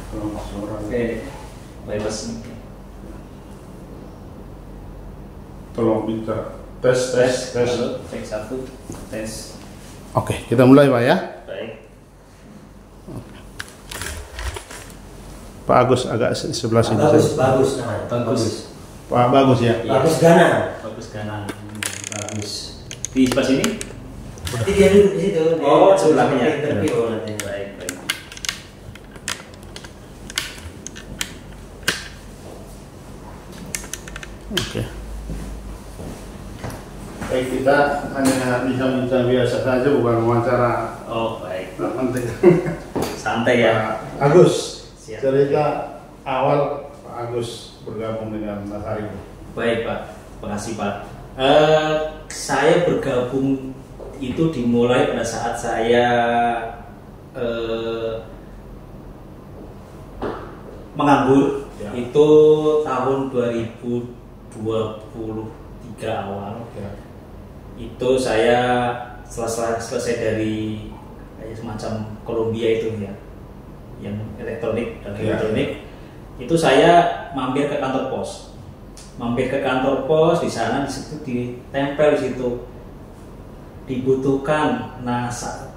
Oke, baik Mas. Tolong pintar. Tes. Halo, cek 1, tes. Oke, kita mulai Pak ya. Baik. Pak Agus agak sebelah sini. Bagus namanya. Bagus. Pak Bagus ya. Iya. Bagus Gana. Bagus kanan. Bagus. Di sebelah sini? Nanti dia duduk di situ. Oh, sebelahnya. Interview nanti. Baik. Oke. Baik, kita hanya bincang-bincang biasa saja, bukan wawancara. Oh, baik. Nggak penting. Santai ya. Pak Agus, Siap. cerita awal Pak Agus bergabung dengan Nasari. Baik Pak, terima kasih Pak. Saya bergabung itu dimulai pada saat saya menganggur. Ya. Itu tahun 2023 awal. Ya. Itu saya selesai dari kayak semacam Columbia itu ya, yang elektronik dan Ya. elektronik. Itu saya mampir ke kantor pos. Di sana di situ ditempel di situ dibutuhkan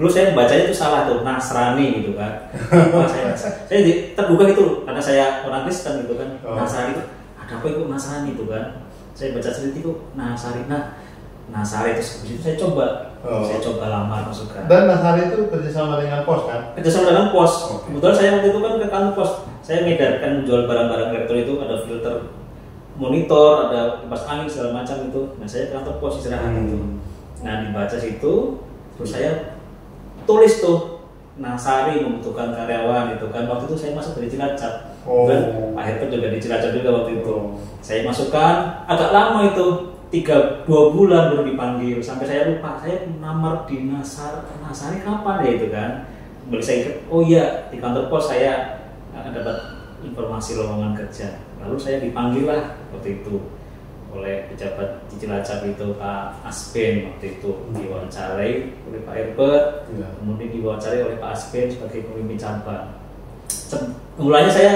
dulu saya bacanya itu salah tuh, Nasrani gitu kan. Wah, saya tergugah gitu karena saya orang Kristen gitu kan. Oh. Nasrani itu ada apa itu Nasrani itu kan. Saya baca sedikit itu Nasari. Nasari itu saya coba. Oh. Saya coba lamar masuk kan. Dan Nasari itu kerjasama dengan pos kan? Kerjasama dengan pos. Oke. Kebetulan saya waktu itu kan ke kantor pos. Saya mengedarkan jual barang-barang elektronik itu, ada filter monitor, ada kipas angin segala macam itu. Nah, saya ke kantor pos istirahat itu. Nah, dibaca situ, terus saya tulis tuh Nasari membutuhkan karyawan itu kan. Waktu itu saya masuk dari Cilacap. Oh. Dan Pak Herbert juga di Cilacap juga waktu itu. Oh. Saya masukkan, agak lama itu 2 bulan baru dipanggil, sampai saya lupa saya namar di Nasari kapan ya itu kan. Kembali saya ingat, oh iya di kantor pos saya dapat informasi lowongan kerja. Lalu saya dipanggil lah waktu itu oleh pejabat di Cilacap itu, Pak Asben, waktu itu diwawancarai oleh Pak Herbert, Ya. kemudian diwawancarai oleh Pak Asben sebagai pemimpin cabang. Mulanya saya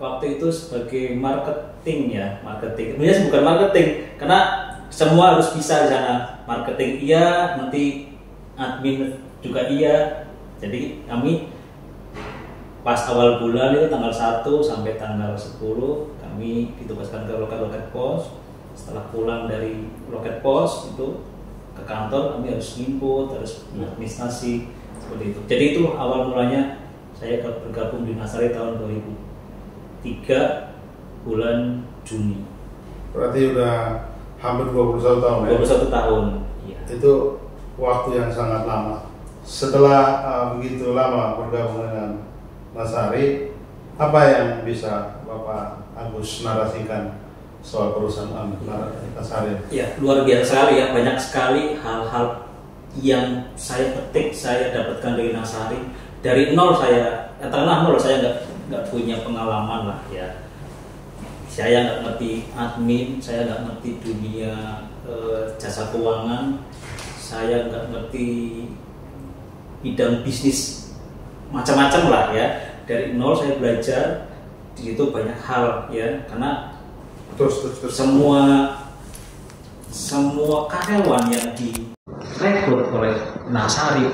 waktu itu sebagai marketing. Sebenarnya bukan marketing karena semua harus bisa di sana. Marketing iya, nanti admin juga iya. Jadi kami pas awal bulan itu tanggal 1 sampai tanggal 10 kami ditugaskan ke loket-loket pos. Setelah pulang dari loket pos itu ke kantor, kami harus input, harus administrasi seperti itu. Jadi itu awal mulanya saya bergabung di Nasari tahun 2003 bulan Juni. Berarti udah hampir 21 tahun ya? 21 tahun. Iya. Itu waktu yang sangat lama. Setelah begitu lama bergabung dengan Nasari, apa yang bisa Bapak Agus narasikan soal perusahaan Nasari? Ya, luar biasa sekali ya, banyak sekali hal-hal yang saya petik, saya dapatkan dari Nasari. Dari nol saya, katakanlah nol, saya nggak punya pengalaman lah ya. Saya nggak ngerti admin, saya nggak ngerti dunia jasa keuangan, saya nggak ngerti bidang bisnis macam-macam lah ya. Dari nol saya belajar di situ banyak hal ya, karena Terus. semua karyawan yang direkrut oleh Nasari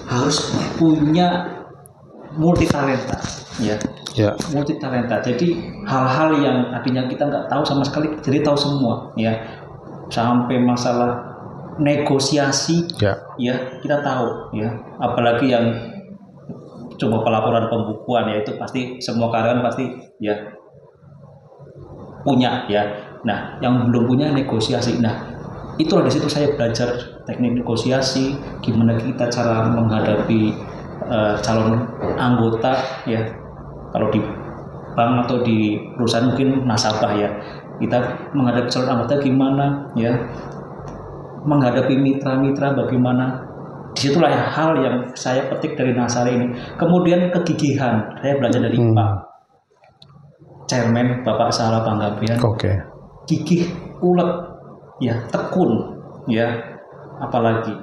harus punya multi talenta ya. Multi talenta. Jadi hal-hal yang tadinya kita nggak tahu sama sekali jadi tahu semua ya. Sampai masalah negosiasi ya kita tahu ya. Apalagi yang coba pelaporan pembukuan ya, itu pasti semua karyawan pasti ya punya ya. Nah, yang belum punya negosiasi. Nah, itulah di situ saya belajar teknik negosiasi, gimana kita cara menghadapi calon anggota ya. Kalau di bank atau di perusahaan mungkin nasabah ya, kita menghadapi calon anggota gimana ya, menghadapi mitra-mitra bagaimana. Disitulah hal yang saya petik dari Nasari ini. Kemudian kegigihan, saya belajar dari Pak Chairman Bapak Salah Panggabean. Oke. Gigih, ulet, ya tekun, ya apalagi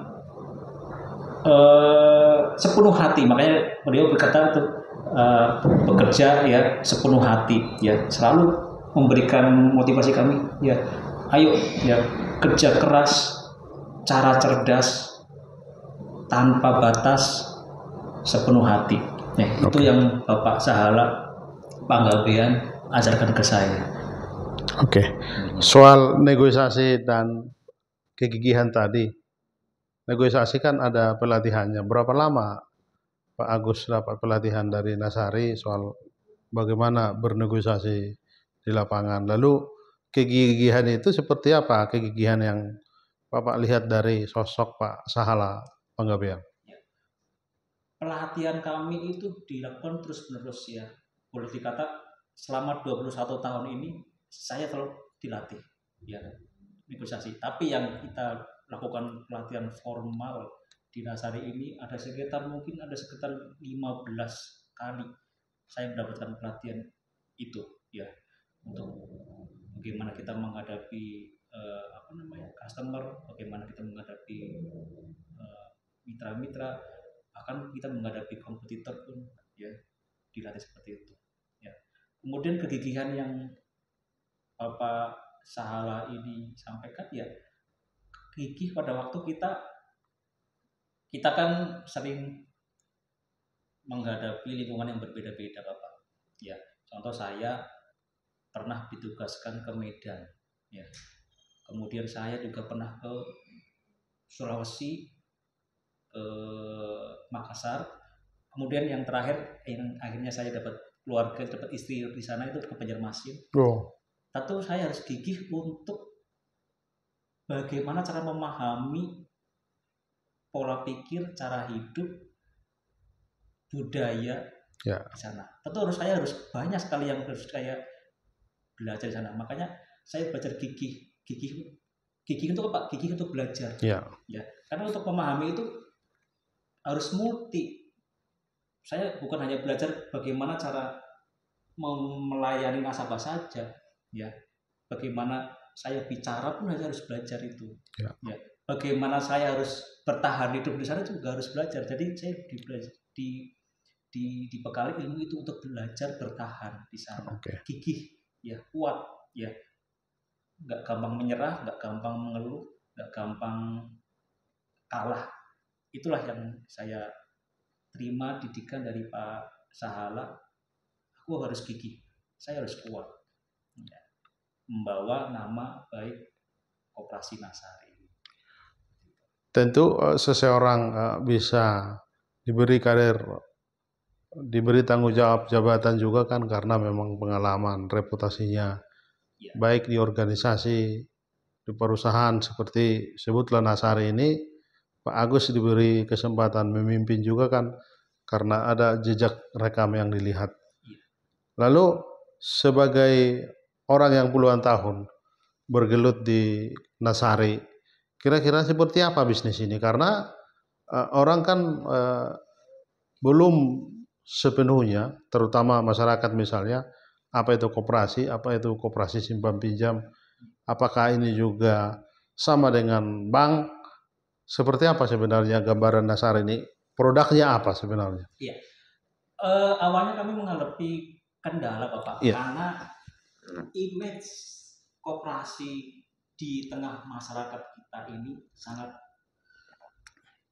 sepenuh hati, makanya beliau berkata untuk bekerja ya sepenuh hati, ya selalu memberikan motivasi kami, ya ayo ya kerja keras, cara cerdas, tanpa batas, sepenuh hati. Nah, itu yang Bapak Sahala Panggabean ajarkan ke saya. Oke. Soal negosiasi dan kegigihan tadi. Negosiasi kan ada pelatihannya. Berapa lama Pak Agus dapat pelatihan dari Nasari soal bagaimana bernegosiasi di lapangan? Lalu kegigihan itu seperti apa? Kegigihan yang Bapak lihat dari sosok Pak Sahala Panggabean? Pelatihan kami itu dilakukan terus-menerus ya. Boleh dikata selama 21 tahun ini saya terus dilatih ya negosiasi. Tapi yang kita lakukan pelatihan formal di Nasari ini ada sekitar 15 kali saya mendapatkan pelatihan itu ya, untuk bagaimana kita menghadapi customer, bagaimana kita menghadapi mitra-mitra, bahkan kita menghadapi kompetitor pun ya dilatih seperti itu ya. Kemudian kegigihan yang Bapak Sahala ini sampaikan ya, gigih pada waktu kita kan sering menghadapi lingkungan yang berbeda-beda Bapak ya. Contoh saya pernah ditugaskan ke Medan ya, kemudian saya juga pernah ke Sulawesi, ke Makassar, kemudian yang terakhir yang akhirnya saya dapat keluarga, dapat istri di sana itu ke Banjarmasin. Tentu saya harus gigih untuk bagaimana cara memahami pola pikir, cara hidup, budaya di sana. Tentu saya harus banyak sekali yang harus saya belajar di sana. Makanya saya belajar gigih untuk apa? Gigih untuk belajar. Ya, karena untuk memahami itu harus multi. Saya bukan hanya belajar bagaimana cara melayani nasabah saja, ya. Bagaimana saya bicara pun harus belajar itu. Ya. Bagaimana saya harus bertahan hidup di sana juga harus belajar. Jadi saya dibekali ilmu itu untuk belajar bertahan di sana. Gigih, ya, kuat, ya. Nggak gampang menyerah, nggak gampang mengeluh, nggak gampang kalah. Itulah yang saya terima didikan dari Pak Sahala. Aku harus gigih, saya harus kuat ya, membawa nama baik Koperasi Nasari. Tentu seseorang bisa diberi karir, diberi tanggung jawab jabatan juga kan karena memang pengalaman, reputasinya baik di organisasi, di perusahaan seperti sebutlah Nasari ini. Pak Agus diberi kesempatan memimpin juga kan karena ada jejak rekam yang dilihat. Lalu sebagai orang yang puluhan tahun bergelut di Nasari, kira-kira seperti apa bisnis ini? Karena orang kan belum sepenuhnya, terutama masyarakat misalnya, apa itu koperasi simpan pinjam, apakah ini juga sama dengan bank? Seperti apa sebenarnya gambaran dasar ini? Produknya apa sebenarnya? Iya. Awalnya kami menghadapi kendala Bapak, karena image koperasi di tengah masyarakat kita ini sangat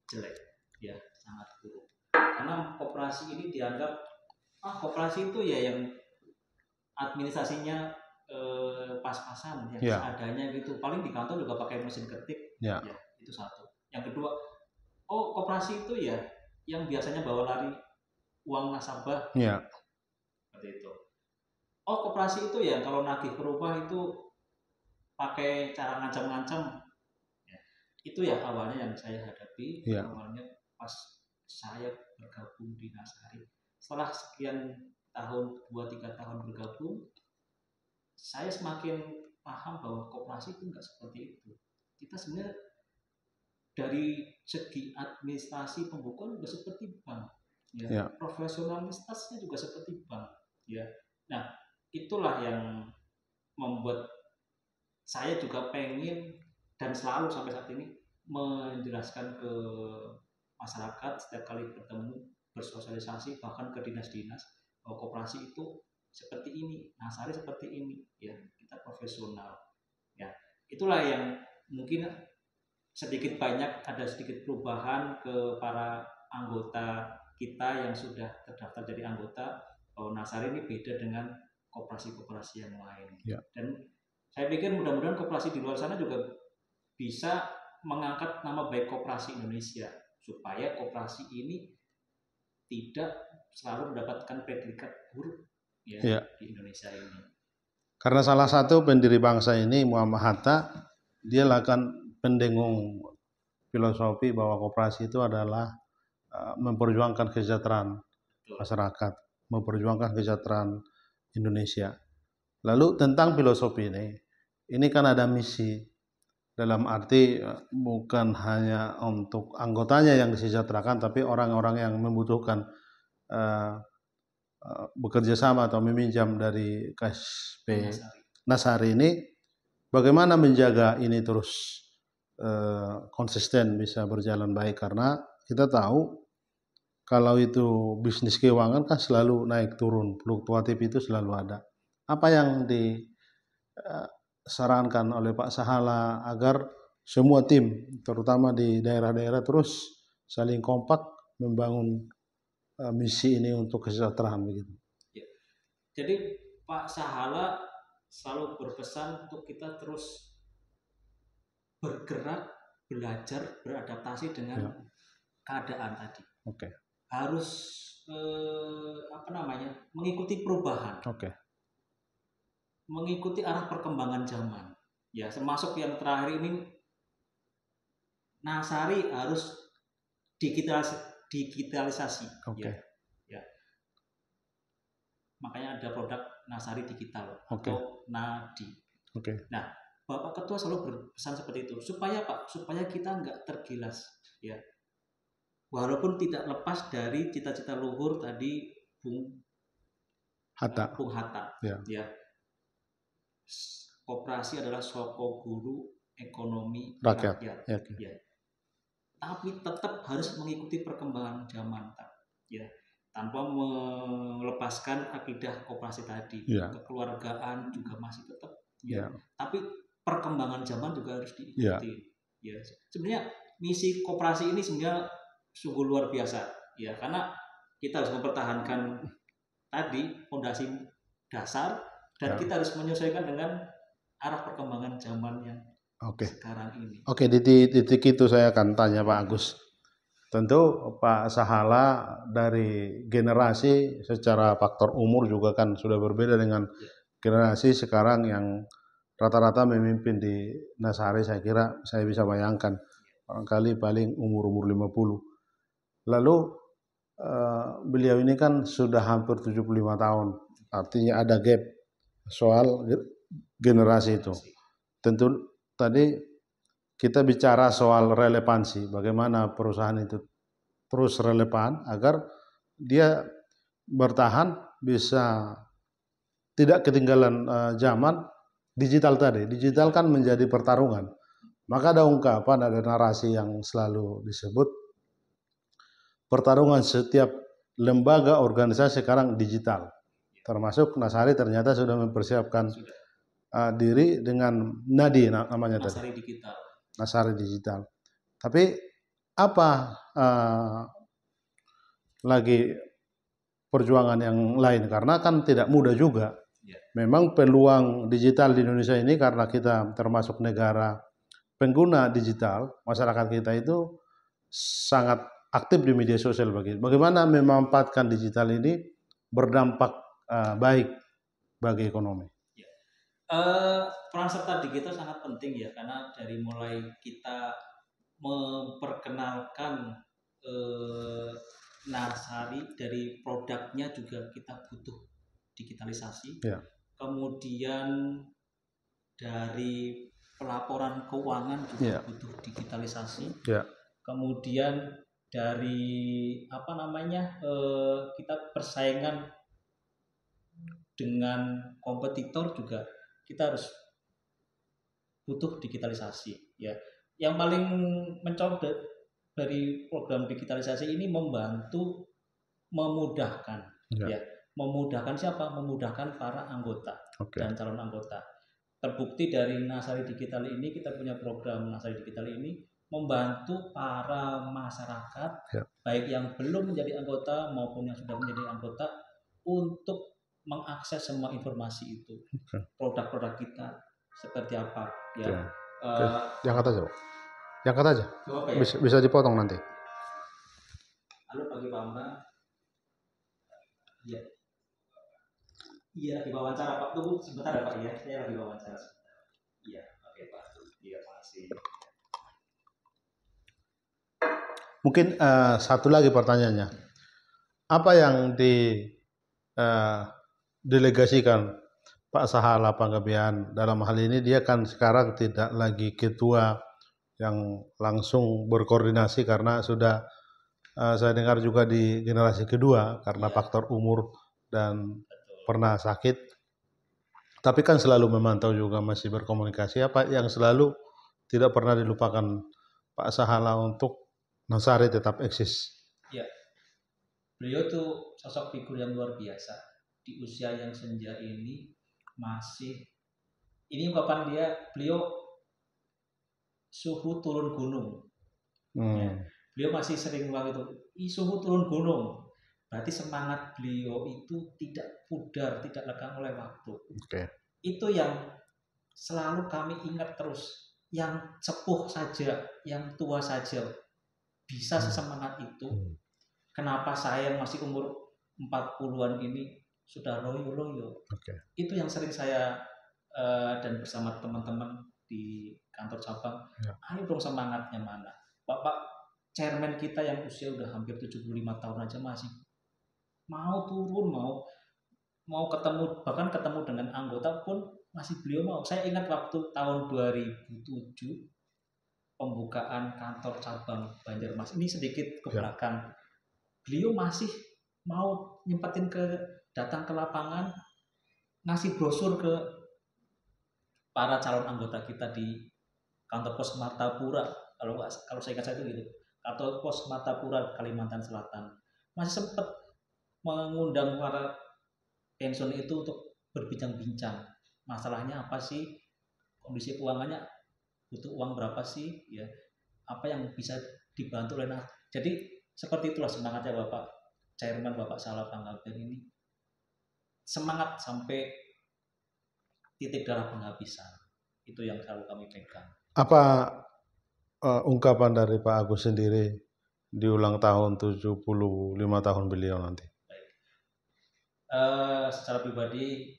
jelek, ya, sangat buruk. Karena koperasi ini dianggap koperasi itu ya yang administrasinya pas-pasan, yang seadanya gitu. Paling di kantor juga pakai mesin ketik, ya itu satu. Yang kedua, koperasi itu ya yang biasanya bawa lari uang nasabah, seperti itu. Koperasi itu ya kalau nagih ke rumah itu pakai cara ngancam-ngancam. Ya, itu ya awalnya yang saya hadapi. Awalnya pas saya bergabung di Nasari. Setelah sekian tahun, 2-3 tahun bergabung, saya semakin paham bahwa koperasi itu enggak seperti itu. Kita sebenarnya dari segi administrasi pembukuan juga seperti bank, profesionalitasnya juga seperti bank, ya. Nah, itulah yang membuat saya juga pengen dan selalu sampai saat ini menjelaskan ke masyarakat setiap kali bertemu bersosialisasi bahkan ke dinas-dinas bahwa koperasi itu seperti ini, Nasari seperti ini, ya kita profesional, ya itulah yang mungkin sedikit banyak ada sedikit perubahan ke para anggota kita yang sudah terdaftar jadi anggota bahwa Nasari ini beda dengan koperasi-koperasi yang lain. Ya. Dan saya pikir mudah-mudahan koperasi di luar sana juga bisa mengangkat nama baik koperasi Indonesia supaya koperasi ini tidak selalu mendapatkan predikat buruk ya. Di Indonesia ini. Karena salah satu pendiri bangsa ini Muhammad Hatta, dia lakukan pendengung filosofi bahwa koperasi itu adalah memperjuangkan kesejahteraan masyarakat, memperjuangkan kesejahteraan Indonesia. Lalu tentang filosofi ini kan ada misi, dalam arti bukan hanya untuk anggotanya yang disejahterakan, tapi orang-orang yang membutuhkan bekerja sama atau meminjam dari KSP Nasari ini, bagaimana menjaga ini terus konsisten bisa berjalan baik, karena kita tahu kalau itu bisnis keuangan kan selalu naik turun, fluktuatif itu selalu ada. Apa yang disarankan oleh Pak Sahala agar semua tim, terutama di daerah-daerah, terus saling kompak membangun misi ini untuk kesejahteraan begitu? Ya. Jadi Pak Sahala selalu berpesan untuk kita terus bergerak, belajar, beradaptasi dengan keadaan tadi. Harus mengikuti perubahan. Mengikuti arah perkembangan zaman. Ya, termasuk yang terakhir ini Nasari harus digitalisasi. Ya. Makanya ada produk Nasari Digital atau NADI. Nah, Bapak Ketua selalu berpesan seperti itu supaya kita nggak tergilas, ya. Walaupun tidak lepas dari cita-cita luhur tadi Bung Hatta. Ya. Koperasi adalah soko guru ekonomi rakyat. Ya. Tapi tetap harus mengikuti perkembangan zaman, ya. Tanpa melepaskan akidah koperasi tadi. Kekeluargaan juga masih tetap. Ya. Tapi perkembangan zaman juga harus diikuti. Ya. Sebenarnya misi koperasi ini sebenarnya sungguh luar biasa, ya, karena kita harus mempertahankan tadi fondasi dasar dan kita harus menyesuaikan dengan arah perkembangan zaman yang sekarang ini. Di titik itu saya akan tanya Pak Agus. Tentu Pak Sahala dari generasi secara faktor umur juga kan sudah berbeda dengan generasi sekarang yang rata-rata memimpin di Nasari. Saya kira saya bisa bayangkan barangkali paling umur 50. Lalu beliau ini kan sudah hampir 75 tahun. Artinya ada gap soal generasi itu. Tentu tadi kita bicara soal relevansi, bagaimana perusahaan itu terus relevan agar dia bertahan, bisa tidak ketinggalan zaman digital tadi. Digital kan menjadi pertarungan. Maka ada ungkapan, ada narasi yang selalu disebut, pertarungan setiap lembaga organisasi sekarang digital. Termasuk Nasari ternyata sudah mempersiapkan diri dengan NADI namanya Nasari tadi. Digital. Nasari Digital. Tapi apa lagi perjuangan yang lain, karena kan tidak mudah juga. Memang peluang digital di Indonesia ini karena kita termasuk negara pengguna digital, masyarakat kita itu sangat aktif di media sosial. Bagaimana memanfaatkan digital ini berdampak baik bagi ekonomi? Peran serta digital sangat penting, ya, karena dari mulai kita memperkenalkan Nasari, dari produknya juga kita butuh digitalisasi. Kemudian dari pelaporan keuangan juga butuh digitalisasi. Kemudian dari kita persaingan dengan kompetitor juga kita harus butuh digitalisasi, ya. Yang paling mencolok dari program digitalisasi ini membantu memudahkan, Ya. ya, memudahkan siapa? Memudahkan para anggota Oke. dan calon anggota. Terbukti dari Nasari Digital ini, kita punya program Nasari Digital ini membantu para masyarakat, Ya. baik yang belum menjadi anggota maupun yang sudah menjadi anggota, untuk mengakses semua informasi itu, Oke. produk-produk kita seperti apa, ya. Oke. Oke. Diangkat aja, Pak. Diangkat aja. Apa ya? Bisa dipotong nanti. Halo pagi Pak Mbak. Iya. Iya, lagi wawancara Pak. Tunggu sebentar ya Pak ya. Saya lagi wawancara sebentar. Iya, oke Pak. Iya, makasih. Mungkin satu lagi pertanyaannya, apa yang delegasikan Pak Sahala Panggabean dalam hal ini? Dia kan sekarang tidak lagi ketua yang langsung berkoordinasi karena sudah saya dengar juga di generasi kedua karena faktor umur dan pernah sakit. Tapi kan selalu memantau juga, masih berkomunikasi. Apa yang selalu tidak pernah dilupakan Pak Sahala untuk Nasari tetap eksis? Ya, beliau tuh sosok figur yang luar biasa. Di usia yang senja ini masih, ini ungkapan beliau suhu turun gunung. Ya, beliau masih sering bilang itu, suhu turun gunung. Berarti semangat beliau itu tidak pudar, tidak lekang oleh waktu. Oke. Itu yang selalu kami ingat terus. Yang sepuh saja, yang tua saja bisa sesemangat itu. Kenapa saya masih umur 40-an ini sudah loyo-loyo? Oke. Itu yang sering saya dan bersama teman-teman di kantor cabang, ayo dong semangatnya mana? Bapak chairman kita yang usia udah hampir 75 tahun aja masih mau turun, mau ketemu, bahkan ketemu dengan anggota pun masih beliau mau. Saya ingat waktu tahun 2007 pembukaan kantor cabang Banjarmasin, ini sedikit ke belakang, beliau masih mau nyempetin datang ke lapangan, ngasih brosur ke para calon anggota kita di kantor pos Martapura. Kalau saya ingat itu gitu, kantor pos Martapura Kalimantan Selatan, masih sempat mengundang para pensiun itu untuk berbincang-bincang, masalahnya apa sih, kondisi keuangannya, butuh uang berapa sih, ya, apa yang bisa dibantu oleh Jadi seperti itulah semangatnya Bapak Chairman, Bapak Sahala Panggabean ini, semangat sampai titik darah penghabisan. Itu yang selalu kami pegang. Apa ungkapan dari Pak Agus sendiri di ulang tahun 75 tahun beliau nanti? Baik. Secara pribadi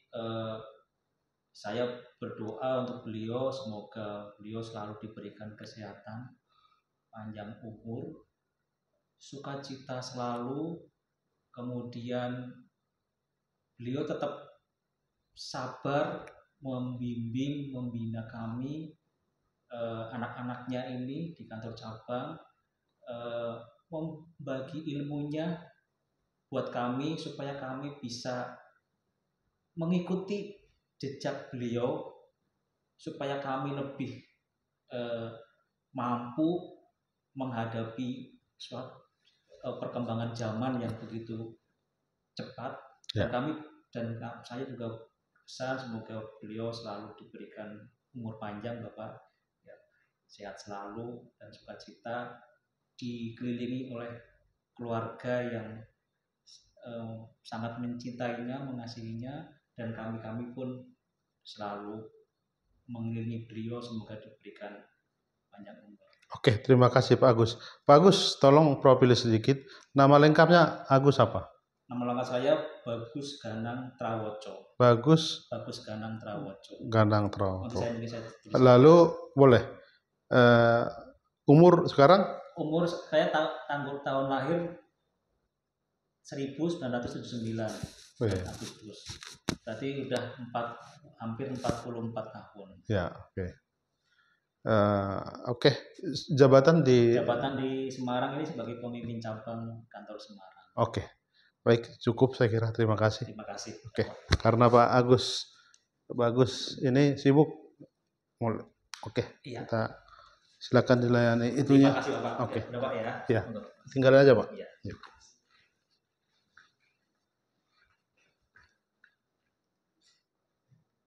saya berdoa untuk beliau, semoga beliau selalu diberikan kesehatan, panjang umur, sukacita selalu, kemudian beliau tetap sabar membimbing, membina kami, anak-anaknya ini di kantor cabang, membagi ilmunya buat kami supaya kami bisa mengikuti jejak beliau, supaya kami lebih mampu menghadapi perkembangan zaman yang begitu cepat. Dan saya juga pesan semoga beliau selalu diberikan umur panjang Bapak, ya, sehat selalu dan sukacita, dikelilingi oleh keluarga yang sangat mencintainya, mengasihinya, dan kami pun selalu mengelilingi beliau, semoga diberikan panjang umur. Oke, terima kasih Pak Agus. Pak Agus, tolong profil sedikit. Nama lengkapnya Agus apa? Nama lengkap saya Bagus Ganang Trawoco. Bagus Ganang Trawoco. Ganang Trawoco. Lalu boleh umur sekarang? Umur saya tahun lahir 1979. Agustus. Berarti udah hampir 44 tahun. Ya, oke. Oke. Jabatan di Semarang ini sebagai pemimpin cabang kantor Semarang. Oke. Baik, cukup saya kira. Terima kasih. Terima kasih. Oke. Karena Pak Agus ini sibuk. Oke. Iya. Kita Silakan dilayani Terima itunya. kasih Bapak. Oke. Ya, udah Pak ya. Ya. Untuk- Tinggal aja, Pak. Iya. Ya.